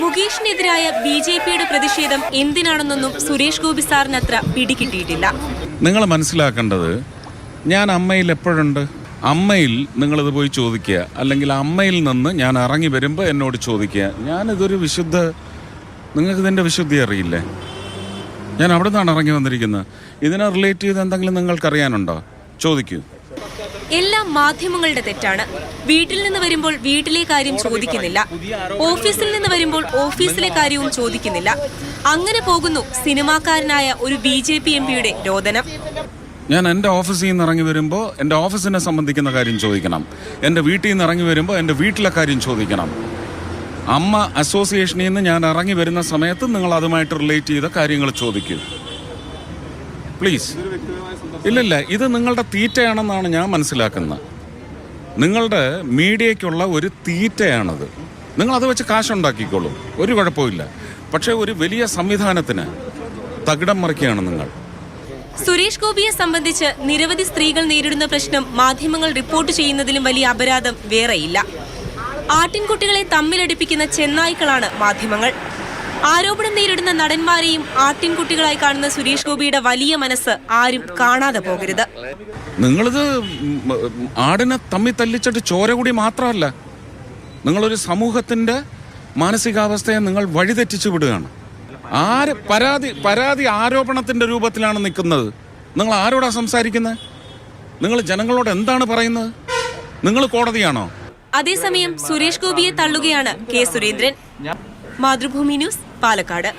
മുകേഷിനെതിരായ ബിജെപിയുടെ പ്രതിഷേധം എന്തിനാണെന്നൊന്നും സുരേഷ് ഗോപി സാറിനത്ര പിടികിട്ടിയിട്ടില്ല. നിങ്ങൾ മനസ്സിലാക്കേണ്ടത്, ഞാൻ അമ്മയിൽ എപ്പോഴുണ്ട്. അമ്മയിൽ നിങ്ങളിത് പോയി ചോദിക്കുക, അല്ലെങ്കിൽ അമ്മയിൽ നിന്ന് ഞാൻ ഇറങ്ങി വരുമ്പോൾ എന്നോട് ചോദിക്കുക. ഞാനിതൊരു നിങ്ങൾക്ക് ഇതിൻ്റെ വിശുദ്ധി അറിയില്ലേ? ഞാൻ അവിടെ നിന്നാണ് ഇറങ്ങി വന്നിരിക്കുന്നത്. ഇതിനെ റിലേറ്റ് ചെയ്ത് എന്തെങ്കിലും നിങ്ങൾക്കറിയാനുണ്ടോ? ചോദിക്കൂ. എല്ലാം മാധ്യമങ്ങളുടെ തെറ്റാണ്. വീട്ടിൽ നിന്ന് വരുമ്പോൾ വീട്ടിലെ കാര്യം ചോദിക്കുന്നില്ല, ഓഫീസിൽ നിന്ന് വരുമ്പോൾ ഓഫീസിലെ കാര്യവും ചോദിക്കുന്നില്ല. അങ്ങനെ പോകുന്നു സിനിമാക്കാരനായ ഒരു BJP MPയുടെ രോദനം. ഞാൻ എൻ്റെ ഓഫീസിൽ നിന്ന് ഇറങ്ങി വരുമ്പോൾ എൻ്റെ ഓഫീസിനെ സംബന്ധിക്കുന്ന കാര്യം ചോദിക്കണം. എൻ്റെ വീട്ടിൽ നിന്ന് ഇറങ്ങി വരുമ്പോൾ എൻ്റെ വീട്ടിലെ കാര്യം ചോദിക്കണം. അമ്മ അസോസിയേഷനിൽ നിന്ന് ഞാൻ ഇറങ്ങി വരുന്ന സമയത്ത് നിങ്ങൾ അതുമായിട്ട് റിലേറ്റ് ചെയ്ത കാര്യങ്ങൾ ചോദിക്കൂ, പ്ലീസ്. ഇല്ലില്ല, ഇത് നിങ്ങളുടെ തീറ്റയാണെന്നാണ് ഞാൻ മനസ്സിലാക്കുന്നത്. നിങ്ങളുടെ മീഡിയയ്ക്കുള്ള ഒരു തീറ്റയാണത്. നിങ്ങളത് വെച്ച് കാശുണ്ടാക്കിക്കോളൂ, ഒരു കുഴപ്പമില്ല. പക്ഷേ ഒരു വലിയ സംവിധാനത്തിന് തകിടം മറിക്കുകയാണ് നിങ്ങൾ. സുരേഷ് ഗോപിയെ സംബന്ധിച്ച് നിരവധി സ്ത്രീകൾ നേരിടുന്ന പ്രശ്നം മാധ്യമങ്ങൾ റിപ്പോർട്ട് ചെയ്യുന്നതിലും വലിയ അപരാധം വേറെയില്ല. ആട്ടിൻകുട്ടികളെ തമ്മിലടിപ്പിക്കുന്ന ചെന്നായ്ക്കളാണ് മാധ്യമങ്ങൾ. ആരോപണം നേരിടുന്ന നടന്മാരെയും ആട്ടിൻകുട്ടികളായി കാണുന്ന സുരേഷ് ഗോപിയുടെ വലിയ മനസ്സ് ആരും കാണാതെ പോകരുത്. നിങ്ങളിത് ആടിനെ തമ്മി തല്ലിച്ചിട്ട് ചോര കൂടി മാത്രമല്ല, നിങ്ങളൊരു സമൂഹത്തിന്റെ മാനസികാവസ്ഥയെ നിങ്ങൾ വഴിതെറ്റിച്ചു വിടുകയാണ്. പരാതി ആരോപണത്തിന്റെ രൂപത്തിലാണ് നിൽക്കുന്നത്. നിങ്ങൾ ആരോടാ സംസാരിക്കുന്നത്? നിങ്ങൾ ജനങ്ങളോട് എന്താണ് പറയുന്നത്? നിങ്ങൾ കോടതിയാണോ? അതേസമയം സുരേഷ് ഗോപിയെ തള്ളുകയാണ് കെ സുരേന്ദ്രൻ. മാതൃഭൂമി ന്യൂസ്, പാലക്കാട്.